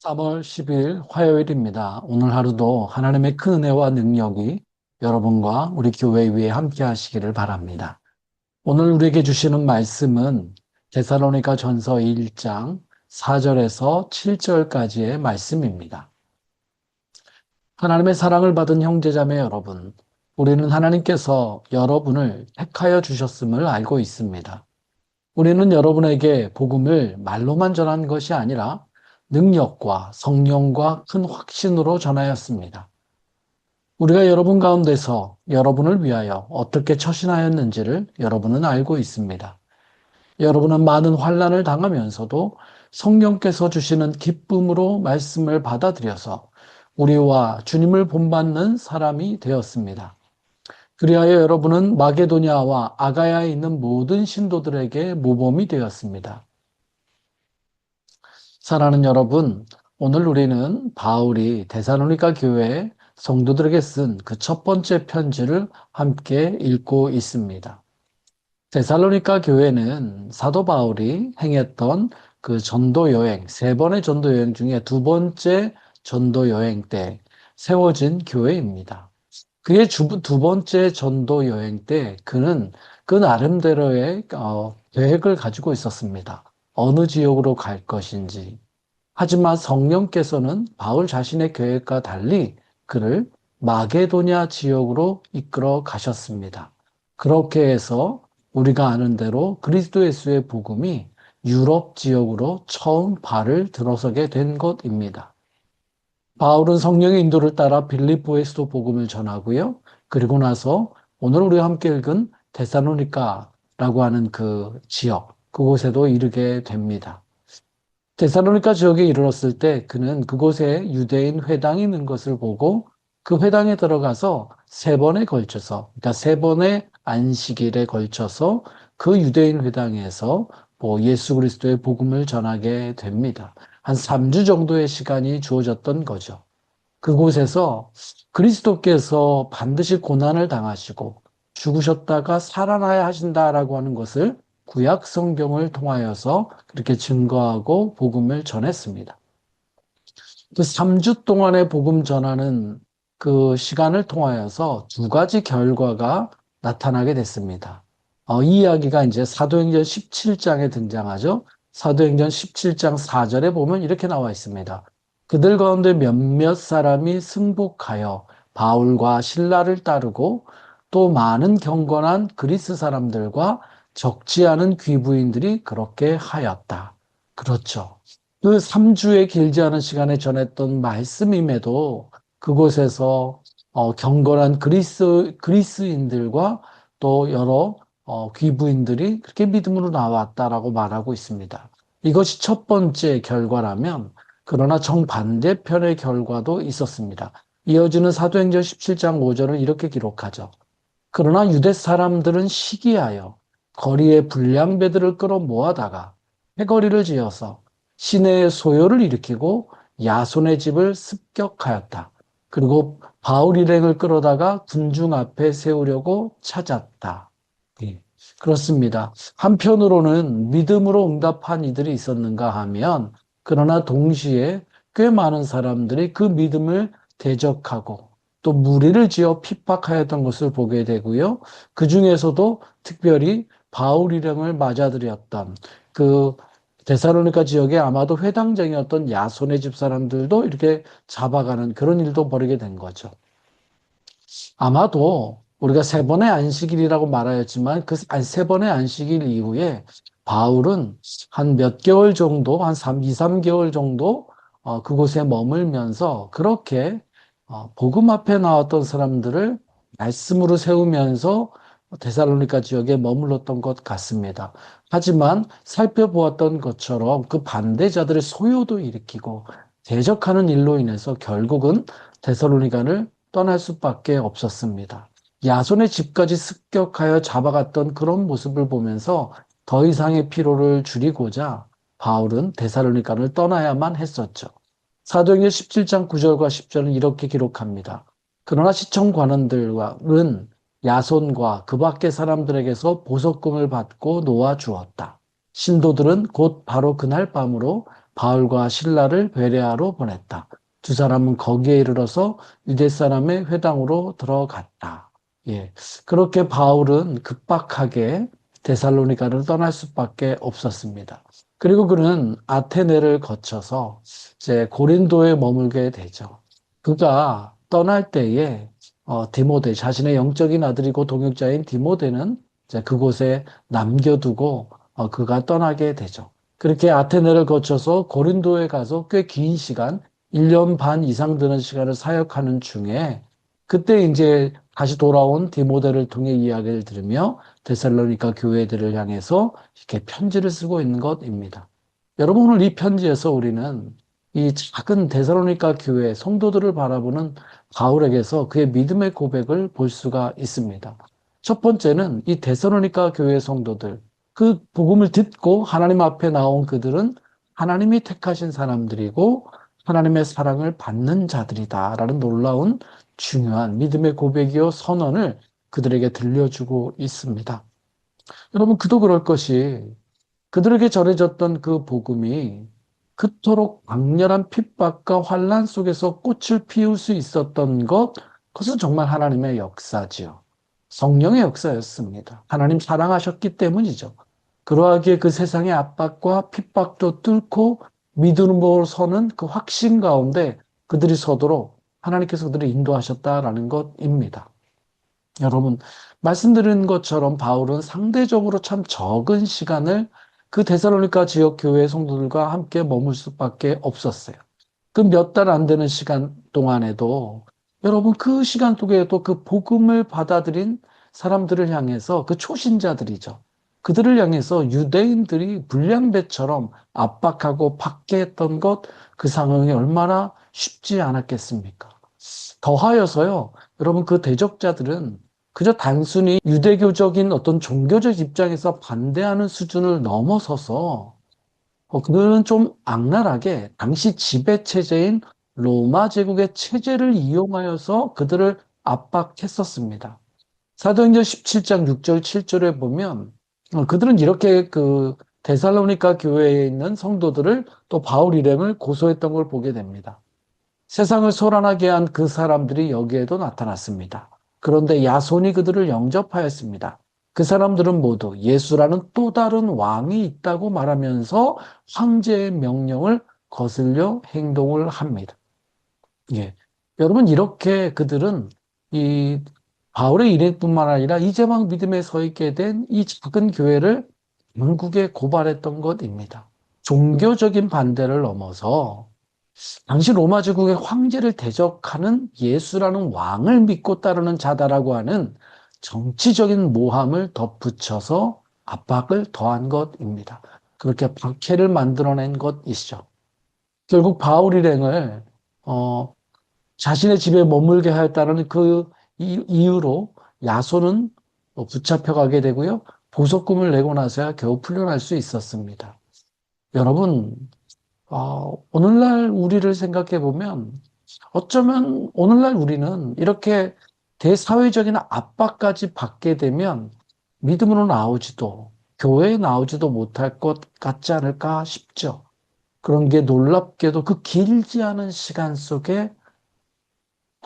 3월 10일 화요일입니다. 오늘 하루도 하나님의 큰 은혜와 능력이 여러분과 우리 교회 위에 함께 하시기를 바랍니다. 오늘 우리에게 주시는 말씀은 데살로니가 전서 1장 4절에서 7절까지의 말씀입니다. 하나님의 사랑을 받은 형제자매 여러분, 우리는 하나님께서 여러분을 택하여 주셨음을 알고 있습니다. 우리는 여러분에게 복음을 말로만 전한 것이 아니라 능력과 성령과 큰 확신으로 전하였습니다. 우리가 여러분 가운데서 여러분을 위하여 어떻게 처신하였는지를 여러분은 알고 있습니다. 여러분은 많은 환난을 당하면서도 성령께서 주시는 기쁨으로 말씀을 받아들여서 우리와 주님을 본받는 사람이 되었습니다. 그리하여 여러분은 마게도냐와 아가야에 있는 모든 신도들에게 모범이 되었습니다. 사랑하는 여러분, 오늘 우리는 바울이 데살로니가 교회 성도들에게 쓴 그 첫 번째 편지를 함께 읽고 있습니다. 데살로니가 교회는 사도 바울이 행했던 그 전도 여행, 세 번의 전도 여행 중에 두 번째 전도 여행 때 세워진 교회입니다. 그의 두 번째 전도 여행 때 그는 그 나름대로의 계획을 가지고 있었습니다. 어느 지역으로 갈 것인지. 하지만 성령께서는 바울 자신의 계획과 달리 그를 마게도냐 지역으로 이끌어 가셨습니다. 그렇게 해서 우리가 아는 대로 그리스도 예수의 복음이 유럽 지역으로 처음 발을 들어서게 된 것입니다. 바울은 성령의 인도를 따라 빌립보에서도 복음을 전하고요. 그리고 나서 오늘 우리가 함께 읽은 데살로니가라고 하는 그 지역, 그곳에도 이르게 됩니다. 데살로니가 지역에 이르렀을 때 그는 그곳에 유대인 회당이 있는 것을 보고 그 회당에 들어가서 세 번에 걸쳐서, 그러니까 세 번의 안식일에 걸쳐서 그 유대인 회당에서 예수 그리스도의 복음을 전하게 됩니다. 한 3주 정도의 시간이 주어졌던 거죠. 그곳에서 그리스도께서 반드시 고난을 당하시고 죽으셨다가 살아나야 하신다라고 하는 것을 구약 성경을 통하여서 그렇게 증거하고 복음을 전했습니다. 그 3주 동안의 복음 전하는 그 시간을 통하여서 두 가지 결과가 나타나게 됐습니다. 이 이야기가 이제 사도행전 17장에 등장하죠. 사도행전 17장 4절에 보면 이렇게 나와 있습니다. 그들 가운데 몇몇 사람이 승복하여 바울과 신라를 따르고 또 많은 경건한 그리스 사람들과 적지 않은 귀부인들이 그렇게 하였다. 그렇죠. 그 3주의 길지 않은 시간에 전했던 말씀임에도 그곳에서 경건한 그리스인들과 또 여러 귀부인들이 그렇게 믿음으로 나왔다라고 말하고 있습니다. 이것이 첫 번째 결과라면 그러나 정반대편의 결과도 있었습니다. 이어지는 사도행전 17장 5절은 이렇게 기록하죠. 그러나 유대 사람들은 시기하여 거리에 불량배들을 끌어 모아다가 패거리를 지어서 시내에 소요를 일으키고 야손의 집을 습격하였다. 그리고 바울 일행을 끌어다가 군중 앞에 세우려고 찾았다. 예, 그렇습니다. 한편으로는 믿음으로 응답한 이들이 있었는가 하면 그러나 동시에 꽤 많은 사람들이 그 믿음을 대적하고 또 무리를 지어 핍박하였던 것을 보게 되고요. 그 중에서도 특별히 바울 일행을 맞아들였던 그 데살로니가 지역에 아마도 회당장이었던 야손의 집 사람들도 이렇게 잡아가는 그런 일도 벌이게 된 거죠. 아마도 우리가 세 번의 안식일이라고 말하였지만 그 세 번의 안식일 이후에 바울은 한 몇 개월 정도, 한 2, 3개월 정도 그곳에 머물면서 그렇게 복음 앞에 나왔던 사람들을 말씀으로 세우면서 데살로니가 지역에 머물렀던 것 같습니다. 하지만 살펴보았던 것처럼 그 반대자들의 소요도 일으키고 대적하는 일로 인해서 결국은 데살로니가를 떠날 수밖에 없었습니다. 야손의 집까지 습격하여 잡아갔던 그런 모습을 보면서 더 이상의 피로를 줄이고자 바울은 데살로니가를 떠나야만 했었죠. 사도행전 17장 9절과 10절은 이렇게 기록합니다. 그러나 시청 관원들은 야손과 그 밖의 사람들에게서 보석금을 받고 놓아 주었다. 신도들은 곧 바로 그날 밤으로 바울과 실라를 베레아로 보냈다. 두 사람은 거기에 이르러서 유대 사람의 회당으로 들어갔다. 예. 그렇게 바울은 급박하게 데살로니가를 떠날 수밖에 없었습니다. 그리고 그는 아테네를 거쳐서 이제 고린도에 머물게 되죠. 그가 떠날 때에 디모데, 자신의 영적인 아들이고 동역자인 디모데는 이제 그곳에 남겨두고 그가 떠나게 되죠. 그렇게 아테네를 거쳐서 고린도에 가서 꽤 긴 시간, 1년 반 이상 되는 시간을 사역하는 중에 그때 이제 다시 돌아온 디모데를 통해 이야기를 들으며 데살로니가 교회들을 향해서 이렇게 편지를 쓰고 있는 것입니다. 여러분, 오늘 이 편지에서 우리는 이 작은 데살로니가 교회 성도들을 바라보는 바울에게서 그의 믿음의 고백을 볼 수가 있습니다. 첫 번째는 이 데살로니가 교회 성도들, 그 복음을 듣고 하나님 앞에 나온 그들은 하나님이 택하신 사람들이고 하나님의 사랑을 받는 자들이다라는 놀라운 중요한 믿음의 고백이요 선언을 그들에게 들려주고 있습니다. 여러분, 그도 그럴 것이 그들에게 전해졌던 그 복음이 그토록 강렬한 핍박과 환난 속에서 꽃을 피울 수 있었던 것, 그것은 정말 하나님의 역사지요. 성령의 역사였습니다. 하나님 사랑하셨기 때문이죠. 그러하기에 그 세상의 압박과 핍박도 뚫고 믿음으로 서는 그 확신 가운데 그들이 서도록 하나님께서 그들을 인도하셨다라는 것입니다. 여러분, 말씀드린 것처럼 바울은 상대적으로 참 적은 시간을 그 데살로니가 지역 교회 성도들과 함께 머물 수밖에 없었어요. 그 몇 달 안 되는 시간 동안에도 여러분 그 시간 속에도 그 복음을 받아들인 사람들을 향해서 그 초신자들이죠. 그들을 향해서 유대인들이 불량배처럼 압박하고 박해했던 것, 그 상황이 얼마나 쉽지 않았겠습니까? 더하여서요, 여러분 그 대적자들은 그저 단순히 유대교적인 어떤 종교적 입장에서 반대하는 수준을 넘어서서 그들은 좀 악랄하게 당시 지배 체제인 로마 제국의 체제를 이용하여서 그들을 압박했었습니다. 사도행전 17장 6절 7절에 보면 그들은 이렇게 그 데살로니가 교회에 있는 성도들을 또 바울 일행을 고소했던 걸 보게 됩니다. 세상을 소란하게 한 그 사람들이 여기에도 나타났습니다. 그런데 야손이 그들을 영접하였습니다. 그 사람들은 모두 예수라는 또 다른 왕이 있다고 말하면서 황제의 명령을 거슬려 행동을 합니다. 예. 여러분, 이렇게 그들은 이 바울의 일행뿐만 아니라 이제 막 믿음에 서 있게 된 이 작은 교회를 영국에 고발했던 것입니다. 종교적인 반대를 넘어서 당시 로마 제국의 황제를 대적하는 예수라는 왕을 믿고 따르는 자다라고 하는 정치적인 모함을 덧붙여서 압박을 더한 것입니다. 그렇게 박해를 만들어낸 것이죠. 결국 바울 일행을 자신의 집에 머물게 하였다는 그 이유로 야손은 붙잡혀가게 되고요. 보석금을 내고 나서야 겨우 풀려날 수 있었습니다. 여러분, 오늘날 우리를 생각해 보면 어쩌면 오늘날 우리는 이렇게 대사회적인 압박까지 받게 되면 믿음으로 나오지도 교회에 나오지도 못할 것 같지 않을까 싶죠. 그런 게 놀랍게도 그 길지 않은 시간 속에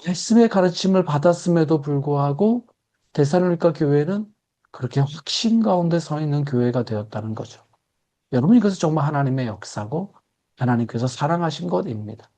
말씀의 가르침을 받았음에도 불구하고 데살로니가 교회는 그렇게 확신 가운데 서 있는 교회가 되었다는 거죠. 여러분, 이것은 정말 하나님의 역사고 하나님께서 사랑하신 것입니다.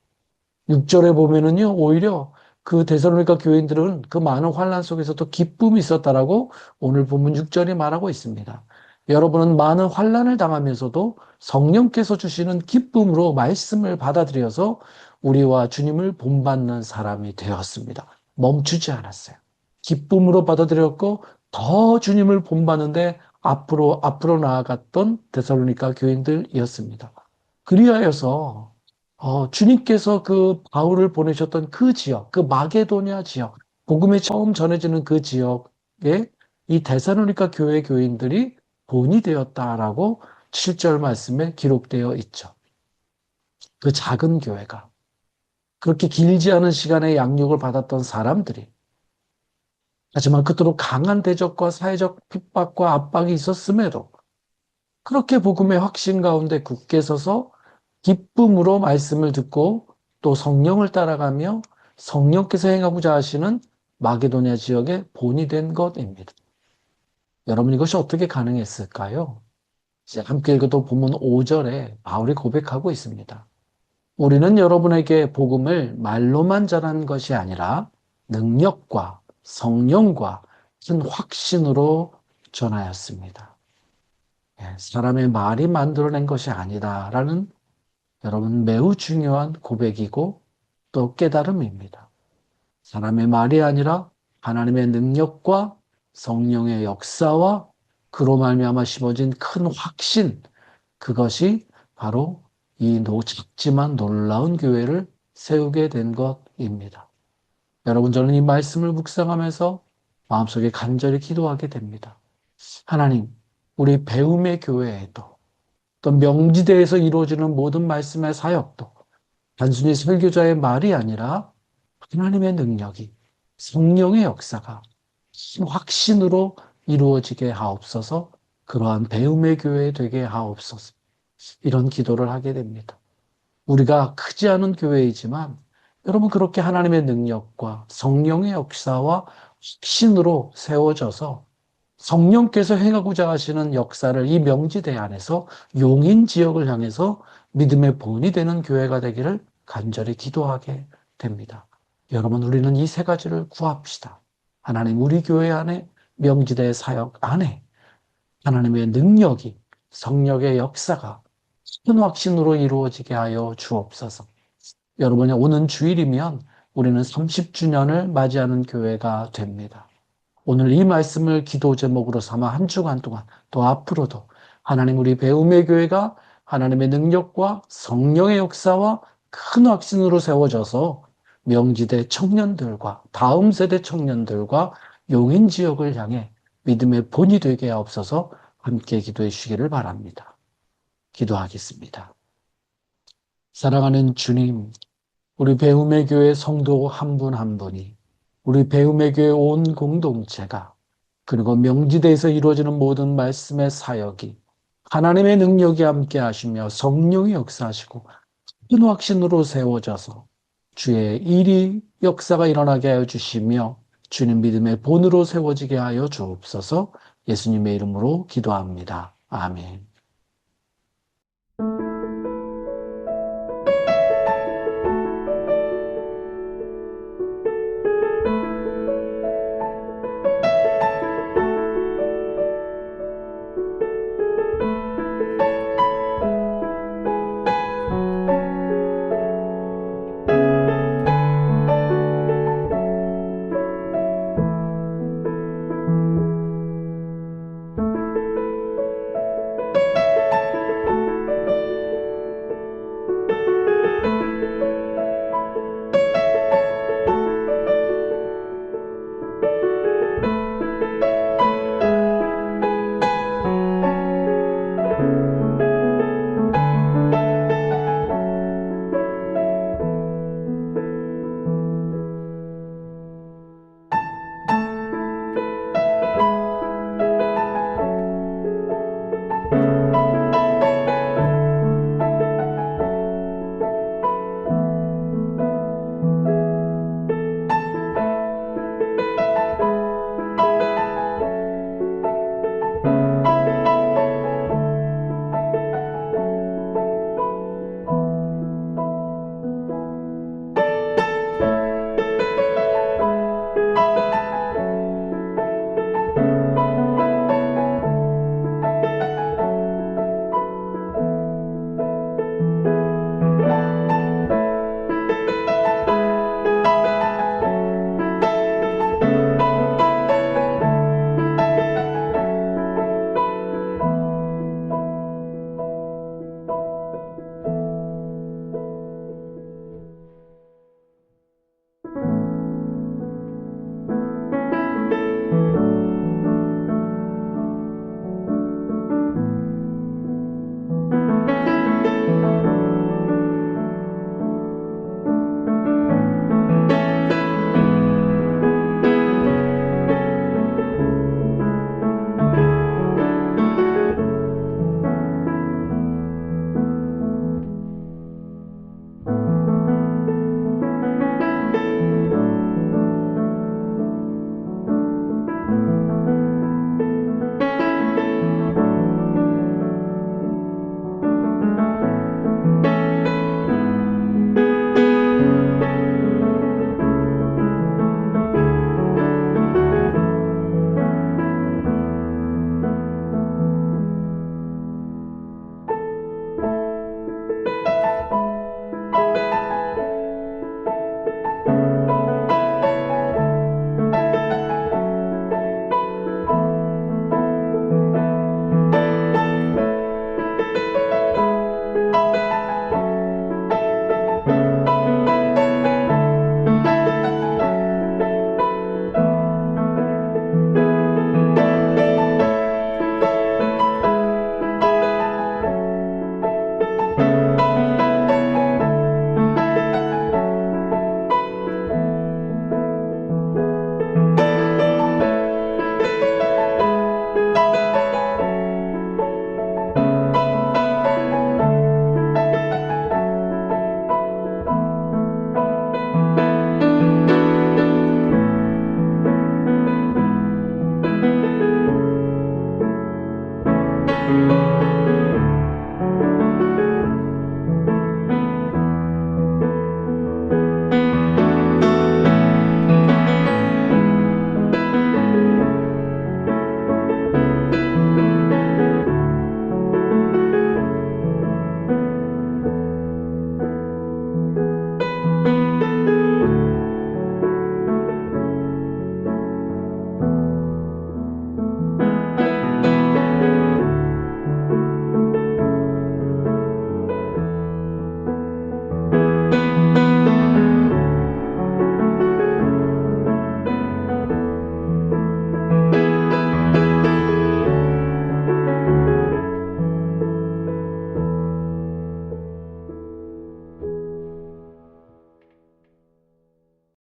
6절에 보면은요, 오히려 그 데살로니가 교인들은 그 많은 환난 속에서도 기쁨이 있었다라고 오늘 본문 6절이 말하고 있습니다. 여러분은 많은 환난을 당하면서도 성령께서 주시는 기쁨으로 말씀을 받아들여서 우리와 주님을 본받는 사람이 되었습니다. 멈추지 않았어요. 기쁨으로 받아들였고 더 주님을 본받는데 앞으로 나아갔던 데살로니가 교인들이었습니다. 그리하여서 주님께서 그 바울을 보내셨던 그 지역, 그 마게도냐 지역, 복음이 처음 전해지는 그 지역에 이 데살로니가 교회 교인들이 본이 되었다라고 7절 말씀에 기록되어 있죠. 그 작은 교회가 그렇게 길지 않은 시간에 양육을 받았던 사람들이, 하지만 그토록 강한 대적과 사회적 핍박과 압박이 있었음에도 그렇게 복음의 확신 가운데 굳게 서서 기쁨으로 말씀을 듣고 또 성령을 따라가며 성령께서 행하고자 하시는 마게도냐 지역의 본이 된 것입니다. 여러분, 이것이 어떻게 가능했을까요? 이제 함께 읽어도 본문 5절에 바울이 고백하고 있습니다. 우리는 여러분에게 복음을 말로만 전한 것이 아니라 능력과 성령과 큰 확신으로 전하였습니다. 사람의 말이 만들어낸 것이 아니다라는 여러분 매우 중요한 고백이고 또 깨달음입니다. 사람의 말이 아니라 하나님의 능력과 성령의 역사와 그로 말미암아 심어진 큰 확신, 그것이 바로 이 작지만 놀라운 교회를 세우게 된 것입니다. 여러분, 저는 이 말씀을 묵상하면서 마음속에 간절히 기도하게 됩니다. 하나님, 우리 배움의 교회에도 또 명지대에서 이루어지는 모든 말씀의 사역도 단순히 설교자의 말이 아니라 하나님의 능력이, 성령의 역사가 확신으로 이루어지게 하옵소서. 그러한 배움의 교회 되게 하옵소서. 이런 기도를 하게 됩니다. 우리가 크지 않은 교회이지만 여러분, 그렇게 하나님의 능력과 성령의 역사와 확신으로 세워져서 성령께서 행하고자 하시는 역사를 이 명지대 안에서 용인 지역을 향해서 믿음의 본이 되는 교회가 되기를 간절히 기도하게 됩니다. 여러분, 우리는 이 세 가지를 구합시다. 하나님, 우리 교회 안에 명지대 사역 안에 하나님의 능력이, 성령의 역사가 큰 확신으로 이루어지게 하여 주옵소서. 여러분이 오는 주일이면 우리는 30주년을 맞이하는 교회가 됩니다. 오늘 이 말씀을 기도 제목으로 삼아 한 주간 동안 또 앞으로도 하나님, 우리 배움의 교회가 하나님의 능력과 성령의 역사와 큰 확신으로 세워져서 명지대 청년들과 다음 세대 청년들과 용인 지역을 향해 믿음의 본이 되게 하옵소서. 함께 기도해 주시기를 바랍니다. 기도하겠습니다. 사랑하는 주님, 우리 배움의 교회 성도 한 분 한 분이, 우리 배움의 교회 온 공동체가, 그리고 명지대에서 이루어지는 모든 말씀의 사역이 하나님의 능력이 함께 하시며 성령이 역사하시고 큰 확신으로 세워져서 주의 일이 역사가 일어나게 하여 주시며 주님 믿음의 본으로 세워지게 하여 주옵소서. 예수님의 이름으로 기도합니다. 아멘.